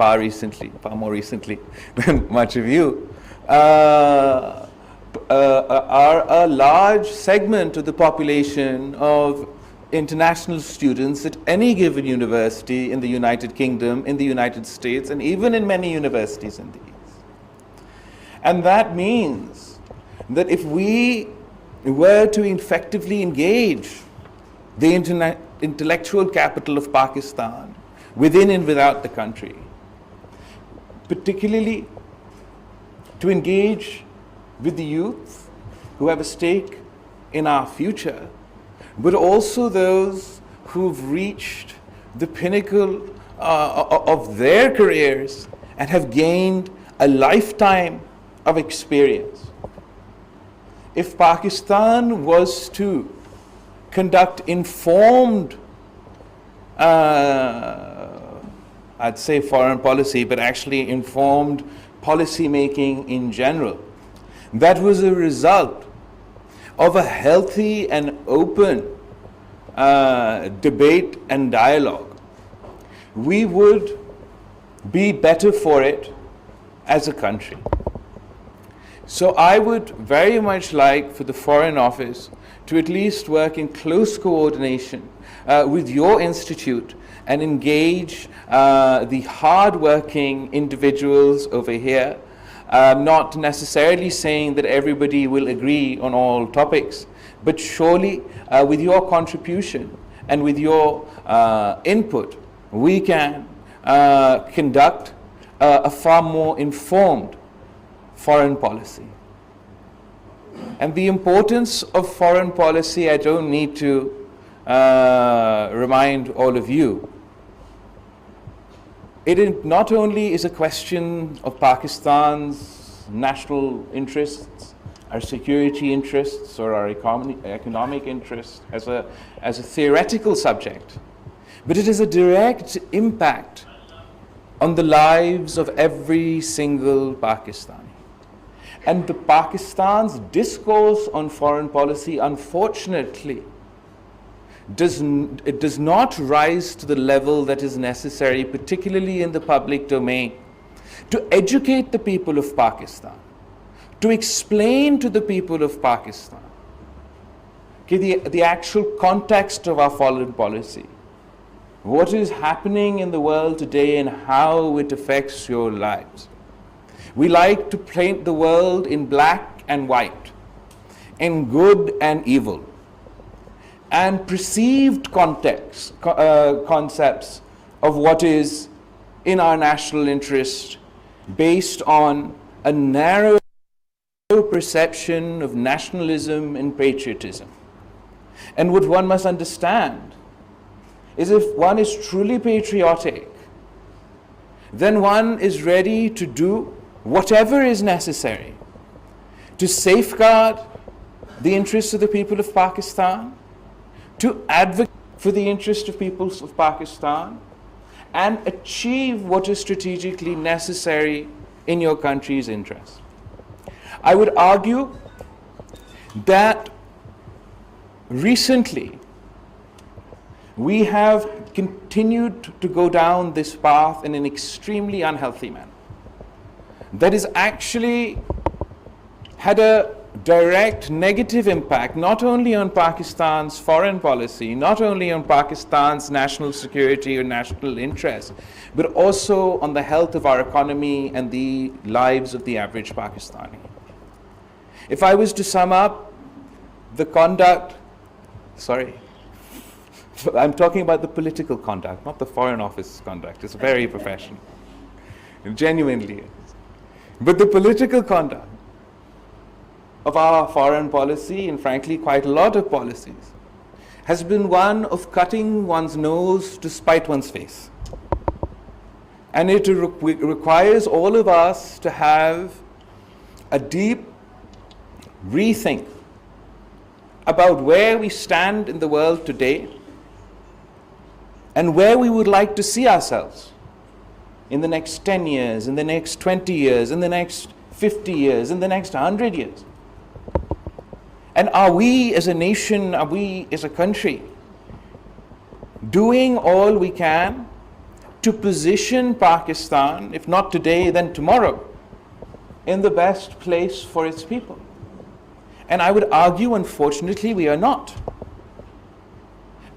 far more recently than much of you, are a large segment of the population of international students at any given university in the United Kingdom, in the United States, and even in many universities in the East. And that means that if we were to effectively engage the intellectual capital of Pakistan, within and without the country, particularly to engage with the youth who have a stake in our future, but also those who've reached the pinnacle of their careers and have gained a lifetime of experience. If Pakistan was to conduct informed, I'd say foreign policy, but actually informed policy making in general, that was a result of a healthy and open debate and dialogue, we would be better for it as a country. So I would very much like for the Foreign Office to at least work in close coordination with your institute and engage the hard-working individuals over here, not necessarily saying that everybody will agree on all topics, but surely with your contribution and with your input, we can conduct a far more informed foreign policy. And the importance of foreign policy, I don't need to remind all of you. It not only is a question of Pakistan's national interests, our security interests, or our economic interests as a theoretical subject, but it is a direct impact on the lives of every single Pakistani. And the Pakistan's discourse on foreign policy, unfortunately, does not rise to the level that is necessary, particularly in the public domain, to educate the people of Pakistan, to explain to the people of Pakistan the actual context of our foreign policy, what is happening in the world today and how it affects your lives. We like to paint the world in black and white, in good and evil, and perceived concepts of what is in our national interest based on a narrow perception of nationalism and patriotism. And what one must understand is, if one is truly patriotic, then one is ready to do whatever is necessary to safeguard the interests of the people of Pakistan, to advocate for the interest of peoples of Pakistan, and achieve what is strategically necessary in your country's interest. I would argue that recently we have continued to go down this path in an extremely unhealthy manner that has actually had a direct negative impact not only on Pakistan's foreign policy, not only on Pakistan's national security or national interest, but also on the health of our economy and the lives of the average Pakistani. If I was to sum up the conduct, I'm talking about the political conduct, not the Foreign Office conduct. It's very professional. It genuinely is. But the political conduct of our foreign policy, and frankly quite a lot of policies, has been one of cutting one's nose to spite one's face. And it requires all of us to have a deep rethink about where we stand in the world today and where we would like to see ourselves in the next 10 years, in the next 20 years, in the next 50 years, in the next 100 years. And are we as a nation, are we as a country doing all we can to position Pakistan, if not today, then tomorrow, in the best place for its people. And I would argue, unfortunately, we are not.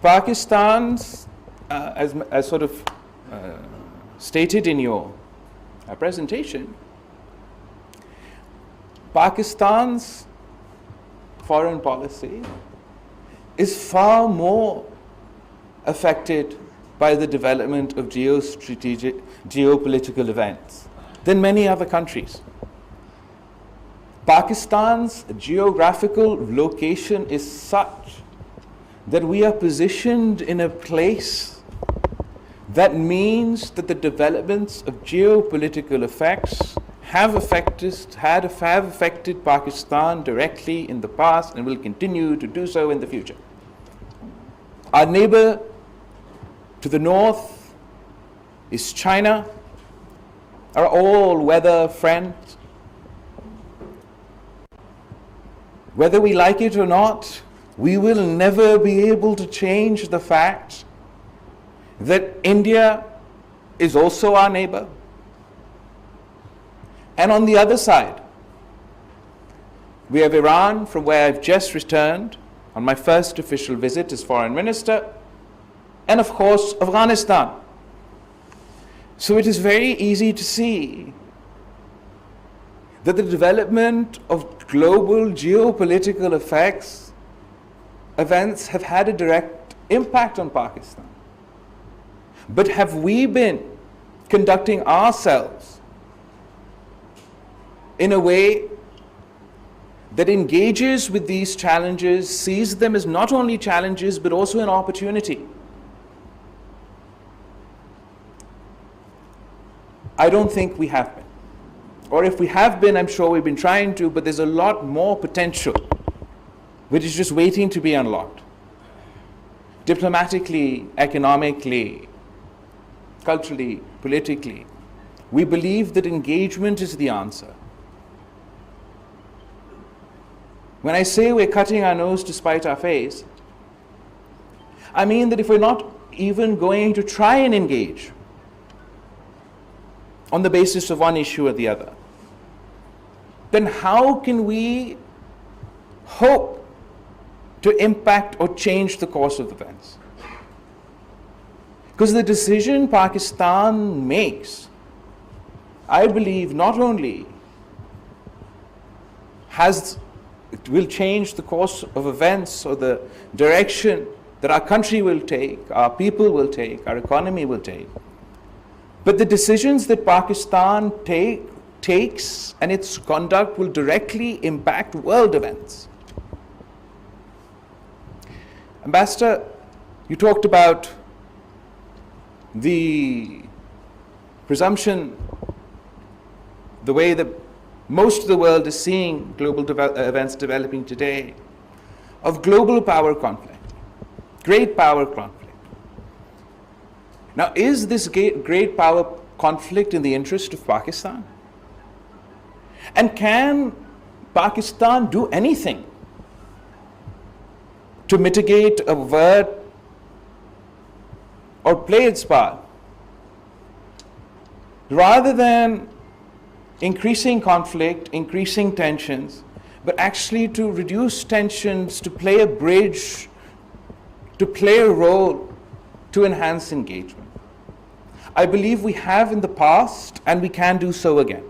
Pakistan's, as sort of stated in your presentation, Pakistan's foreign policy is far more affected by the development of geopolitical events than many other countries. Pakistan's geographical location is such that we are positioned in a place that means that the developments of geopolitical effects had affected Pakistan directly in the past and will continue to do so in the future. Our neighbor to the north is China, our all-weather friend. Whether we like it or not, we will never be able to change the fact that India is also our neighbor. And on the other side, we have Iran, from where I've just returned on my first official visit as foreign minister, and of course, Afghanistan. So it is very easy to see that the development of global geopolitical events have had a direct impact on Pakistan. But have we been conducting ourselves in a way that engages with these challenges, sees them as not only challenges but also an opportunity? I don't think we have been. Or if we have been, I'm sure we've been trying to, but there's a lot more potential which is just waiting to be unlocked. Diplomatically, economically, culturally, politically, we believe that engagement is the answer. When I say we're cutting our nose to spite our face, I mean that if we're not even going to try and engage on the basis of one issue or the other, then how can we hope to impact or change the course of events? Because the decision Pakistan makes, I believe, not only it will change the course of events or the direction that our country will take, our people will take, our economy will take, but the decisions that Pakistan takes and its conduct will directly impact world events. Ambassador, you talked about the presumption, the way that most of the world is seeing global events developing today, of global power conflict, great power conflict. Now, is this great power conflict in the interest of Pakistan? And can Pakistan do anything to mitigate, avert, or play its part, rather than increasing conflict, increasing tensions, but actually to reduce tensions, to play a bridge, to play a role, to enhance engagement? I believe we have in the past, and we can do so again.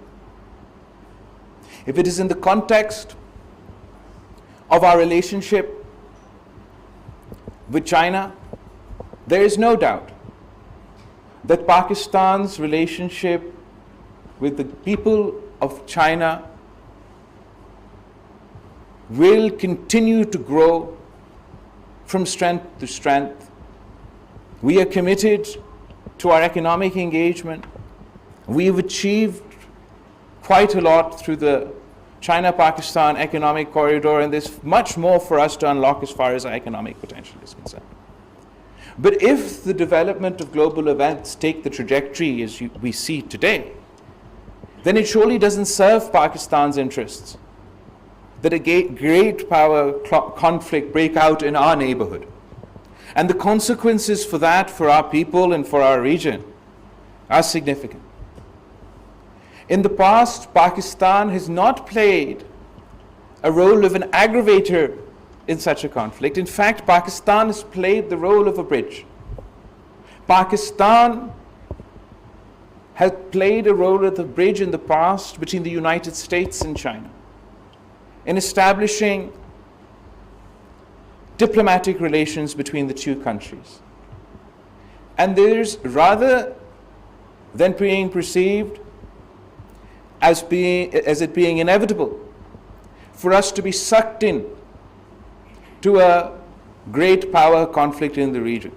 If it is in the context of our relationship with China, there is no doubt that Pakistan's relationship with the people of China will continue to grow from strength to strength. We are committed to our economic engagement. We've achieved quite a lot through the China-Pakistan economic corridor, and there's much more for us to unlock as far as our economic potential is concerned. But if the development of global events take the trajectory as we see today, then it surely doesn't serve Pakistan's interests that a great power conflict break out in our neighborhood. And the consequences for that, for our people and for our region, are significant. In the past, Pakistan has not played a role of an aggravator in such a conflict. In fact, Pakistan has played the role of a bridge. Pakistan has played a role as a bridge in the past between the United States and China in establishing diplomatic relations between the two countries. And there's, rather than being perceived as it being inevitable for us to be sucked in to a great power conflict in the region,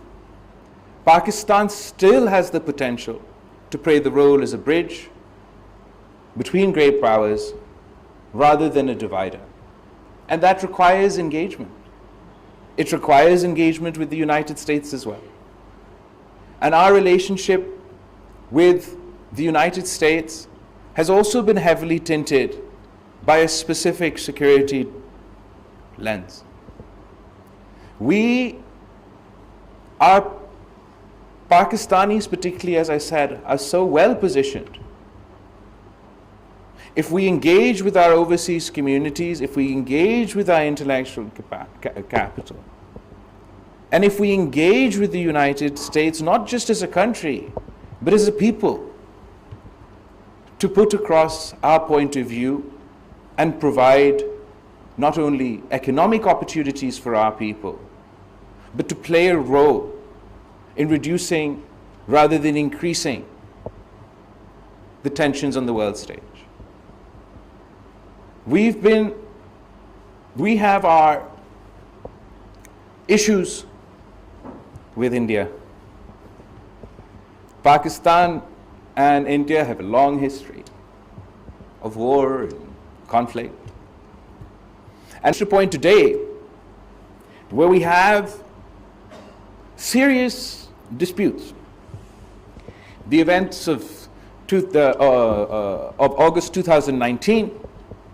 Pakistan still has the potential to play the role as a bridge between great powers rather than a divider. And that requires engagement. It requires engagement with the United States as well. And our relationship with the United States has also been heavily tinted by a specific security lens. We are, Pakistanis particularly, as I said, are so well positioned. If we engage with our overseas communities, if we engage with our intellectual capital, and if we engage with the United States, not just as a country, but as a people, to put across our point of view and provide not only economic opportunities for our people, but to play a role in reducing rather than increasing the tensions on the world stage. We have our issues with India. Pakistan and India have a long history of war and conflict. And to point today, where we have serious disputes, the events of August 2019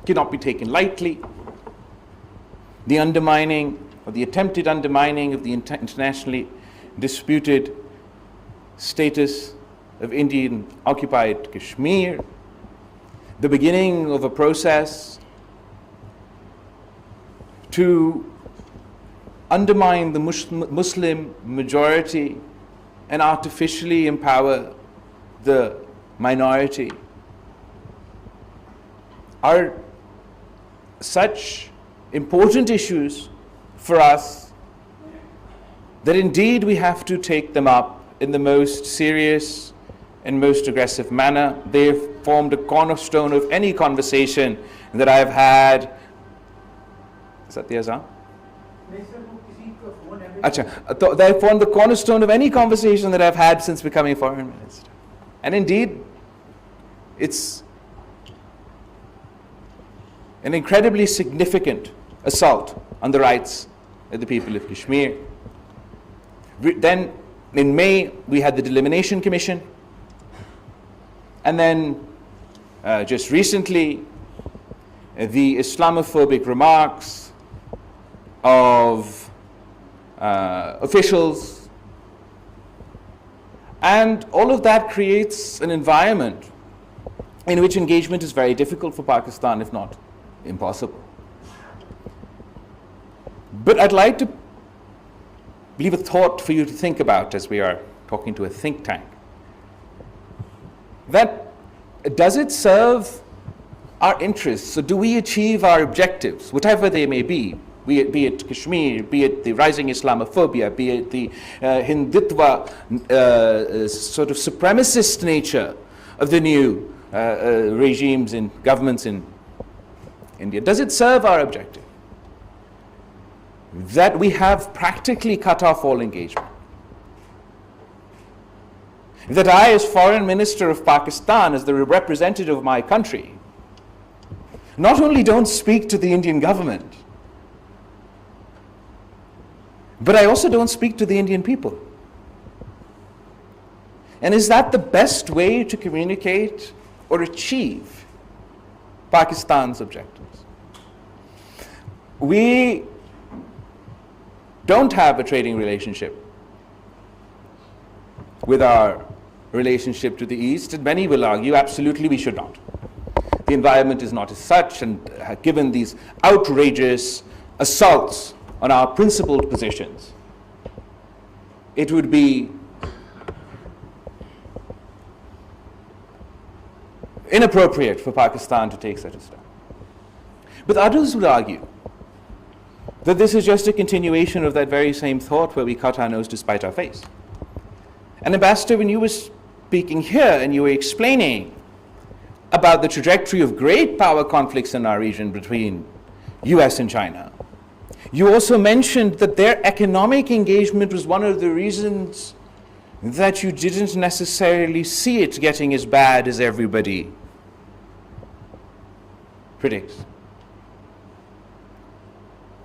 cannot be taken lightly. The undermining, or the attempted undermining of the internationally disputed status of Indian occupied Kashmir, the beginning of a process to undermine the Muslim majority and artificially empower the minority, are such important issues for us that indeed we have to take them up in the most serious and most aggressive manner. They've formed a cornerstone of any conversation that I've had. Is that the azan? Achha, they formed the cornerstone of any conversation that I've had since becoming foreign minister. And indeed, it's an incredibly significant assault on the rights of the people of Kashmir. Then in May, we had the Delimitation Commission. And then just recently, the Islamophobic remarks of officials. And all of that creates an environment in which engagement is very difficult for Pakistan, if not impossible. But I'd like to leave a thought for you to think about as we are talking to a think tank. That does it serve our interests? So do we achieve our objectives, whatever they may be it Kashmir, be it the rising Islamophobia, be it the Hindutva sort of supremacist nature of the new regimes and governments in India? Does it serve our objective? That we have practically cut off all engagement. That I, as Foreign Minister of Pakistan, as the representative of my country, not only don't speak to the Indian government, but I also don't speak to the Indian people. And is that the best way to communicate or achieve Pakistan's objectives? We don't have a trading relationship with our relationship to the East, and many will argue absolutely we should not. The environment is not as such, and given these outrageous assaults on our principled positions, it would be inappropriate for Pakistan to take such a step. But others would argue that this is just a continuation of that very same thought where we cut our nose to spite our face. And Ambassador, when you were speaking here and you were explaining about the trajectory of great power conflicts in our region between US and China, you also mentioned that their economic engagement was one of the reasons that you didn't necessarily see it getting as bad as everybody predicts.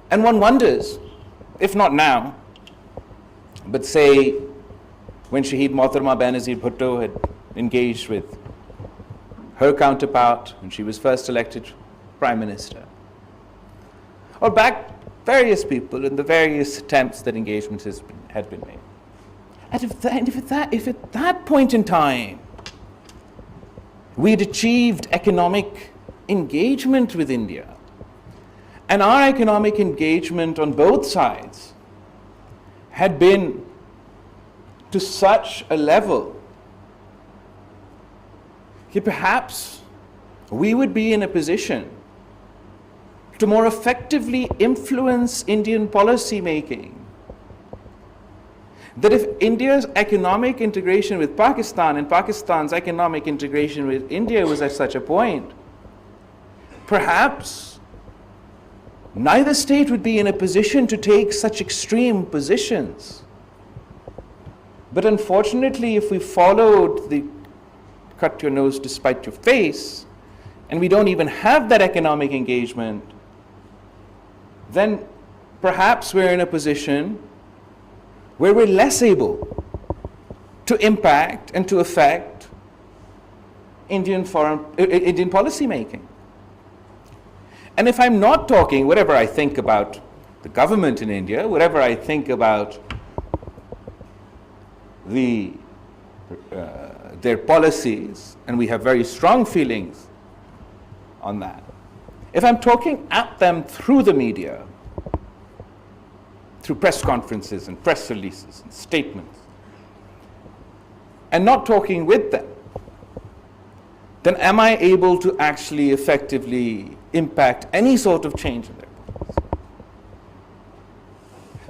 And one wonders, if not now, but say when Shaheed Mohtarama Benazir Bhutto had engaged with her counterpart when she was first elected Prime Minister, or back various people in the various attempts that engagement had been made. And if at that point in time we had achieved economic engagement with India, and our economic engagement on both sides had been to such a level that perhaps we would be in a position to more effectively influence Indian policy making. That if India's economic integration with Pakistan and Pakistan's economic integration with India was at such a point, perhaps neither state would be in a position to take such extreme positions. But unfortunately, if we followed the cut your nose to spite your face, and we don't even have that economic engagement, then perhaps we're in a position where we're less able to impact and to affect Indian policy making. And if I'm not talking, whatever I think about the government in India, whatever I think about their policies, and we have very strong feelings on that. If I'm talking at them through the media, through press conferences and press releases and statements, and not talking with them, then am I able to actually effectively impact any sort of change in their policy?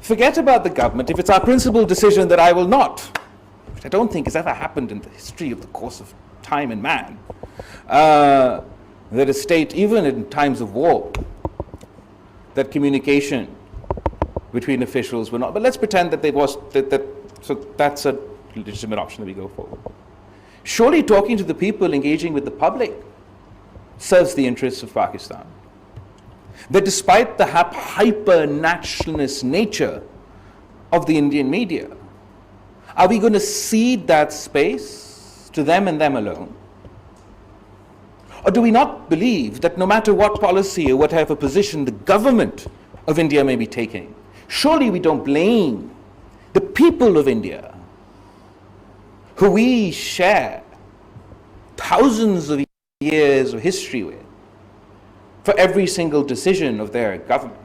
Forget about the government. If it's our principled decision that I will not, which I don't think has ever happened in the history of the course of time and man, that a state, even in times of war, that communication between officials were not, but let's pretend that so that's a legitimate option that we go forward. Surely talking to the people, engaging with the public, serves the interests of Pakistan. That despite the hyper-nationalist nature of the Indian media, are we going to cede that space to them and them alone? Or do we not believe that no matter what policy or whatever position the government of India may be taking, surely we don't blame the people of India, who we share thousands of years of history with, for every single decision of their government?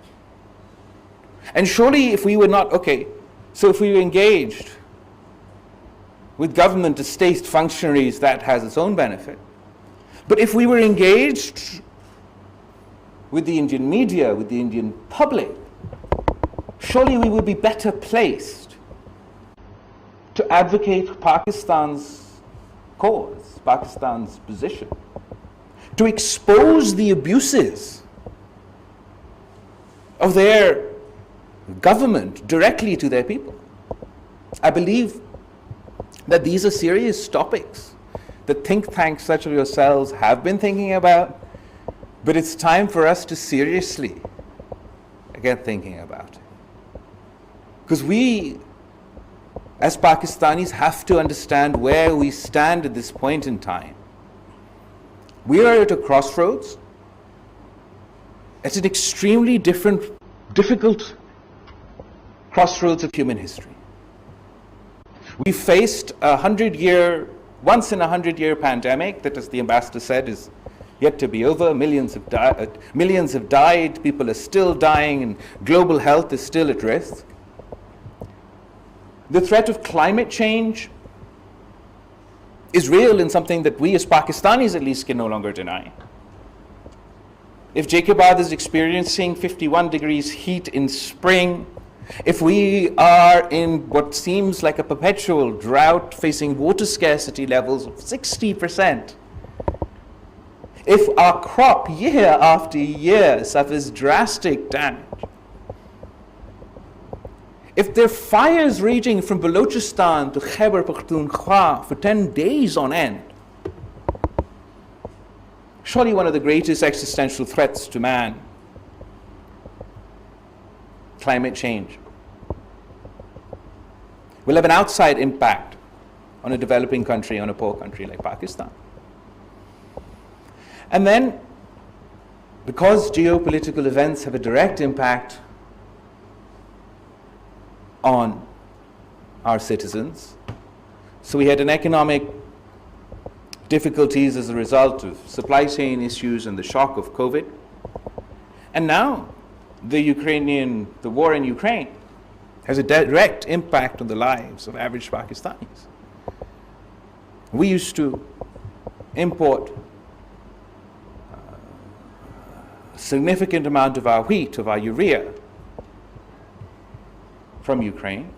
And surely if we were not, so if we were engaged with government as state functionaries, that has its own benefit. But if we were engaged with the Indian media, with the Indian public, surely we would be better placed to advocate Pakistan's cause, Pakistan's position, to expose the abuses of their government directly to their people. I believe that these are serious topics that think tanks such as yourselves have been thinking about, but it's time for us to seriously get thinking about it. Because we, as Pakistanis, have to understand where we stand at this point in time. We are at a crossroads. It's an extremely difficult crossroads of human history. We faced a 100-year once in a 100-year pandemic that, as the ambassador said, is yet to be over. Millions have died, people are still dying, and global health is still at risk. The threat of climate change is real and something that we as Pakistanis at least can no longer deny. If Jacobabad is experiencing 51 degrees heat in spring, if we are in what seems like a perpetual drought facing water scarcity levels of 60%, if our crop year after year suffers drastic damage, if there are fires raging from Balochistan to Khyber Pakhtunkhwa for 10 days on end, surely one of the greatest existential threats to man, climate change, will have an outside impact on a developing country, on a poor country like Pakistan. And then, because geopolitical events have a direct impact on our citizens, so we had an economic difficulties as a result of supply chain issues and the shock of COVID. And now the war in Ukraine has a direct impact on the lives of average Pakistanis. We used to import a significant amount of our wheat, of our urea, from Ukraine.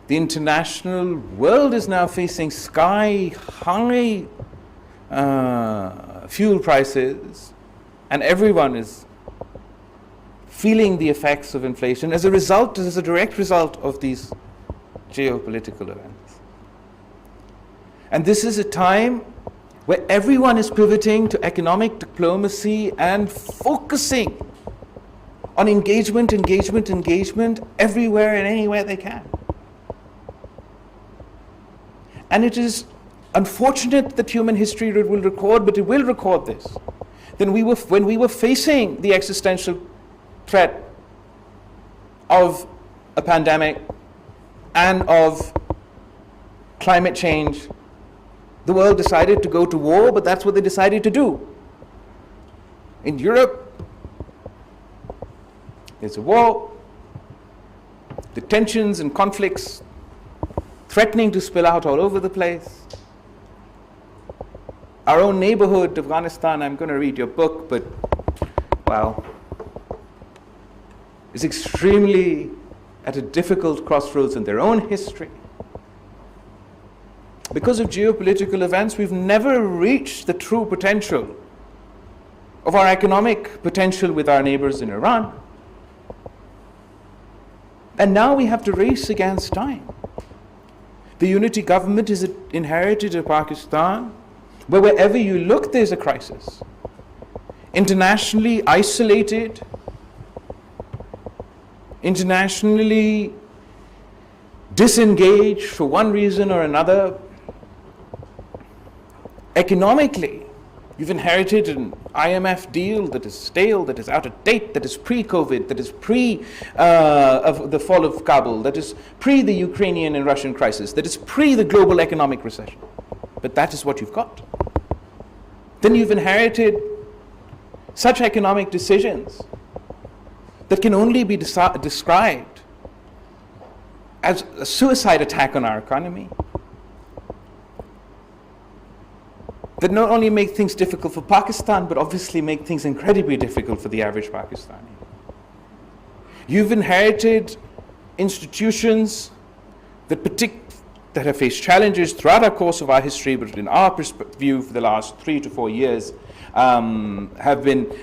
The international world is now facing sky-high fuel prices, and everyone is feeling the effects of inflation as a direct result of these geopolitical events. And this is a time where everyone is pivoting to economic diplomacy and focusing on engagement everywhere and anywhere they can. And it is unfortunate that human history will record, but it will record this. When we were facing the existential threat of a pandemic and of climate change, the world decided to go to war, but that's what they decided to do. In Europe, there's a war, the tensions and conflicts threatening to spill out all over the place. Our own neighborhood, Afghanistan, I'm going to read your book, but, well, is extremely at a difficult crossroads in their own history. Because of geopolitical events, we've never reached the true potential of our economic potential with our neighbors in Iran. And now we have to race against time. The unity government is inherited in Pakistan, where wherever you look, there's a crisis. Internationally isolated, internationally disengaged for one reason or another. Economically, you've inherited an IMF deal that is stale, that is out of date, that is pre-COVID, that is of the fall of Kabul, that is pre the Ukrainian and Russian crisis, that is pre the global economic recession. But that is what you've got. Then you've inherited such economic decisions that can only be described as a suicide attack on our economy, that not only make things difficult for Pakistan, but obviously make things incredibly difficult for the average Pakistani. You've inherited institutions that have faced challenges throughout our course of our history, but in our view for the last 3 to 4 years, have been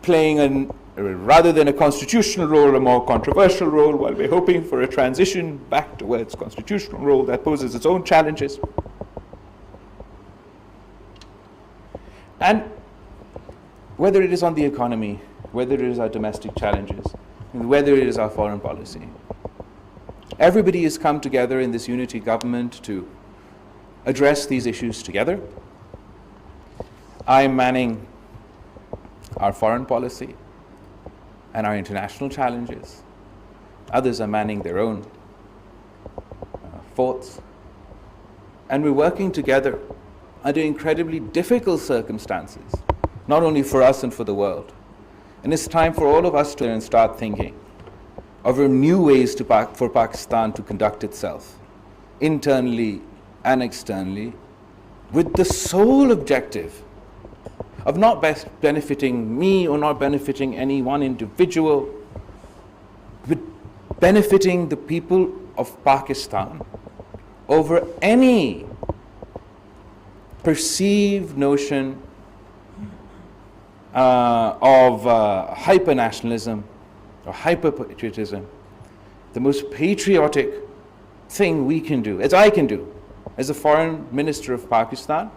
playing rather than a constitutional role, a more controversial role, while we're hoping for a transition back towards constitutional role that poses its own challenges. And whether it is on the economy, whether it is our domestic challenges, and whether it is our foreign policy, everybody has come together in this unity government to address these issues together. I am manning our foreign policy and our international challenges. Others are manning their own forts and we're working together under incredibly difficult circumstances, not only for us and for the world. And it's time for all of us to start thinking of new ways for Pakistan to conduct itself, internally and externally, with the sole objective of not benefiting me or not benefiting any one individual, but benefiting the people of Pakistan over any perceived notion of hyper-nationalism or hyper-patriotism. The most patriotic thing we can do, as I can do, as a foreign minister of Pakistan,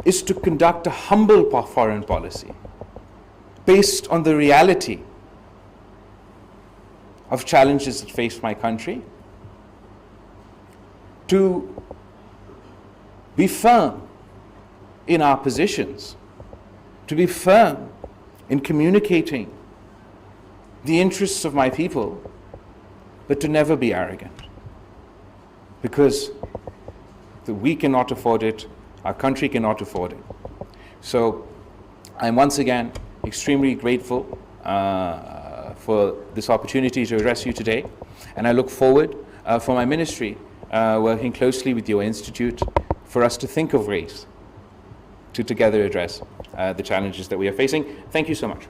is to conduct a humble foreign policy based on the reality of challenges that face my country, to be firm in our positions, to be firm in communicating the interests of my people, but to never be arrogant, because we cannot afford it, our country cannot afford it. So I'm once again extremely grateful for this opportunity to address you today, and I look forward for my ministry working closely with your institute for us to think of ways to together address the challenges that we are facing. Thank you so much.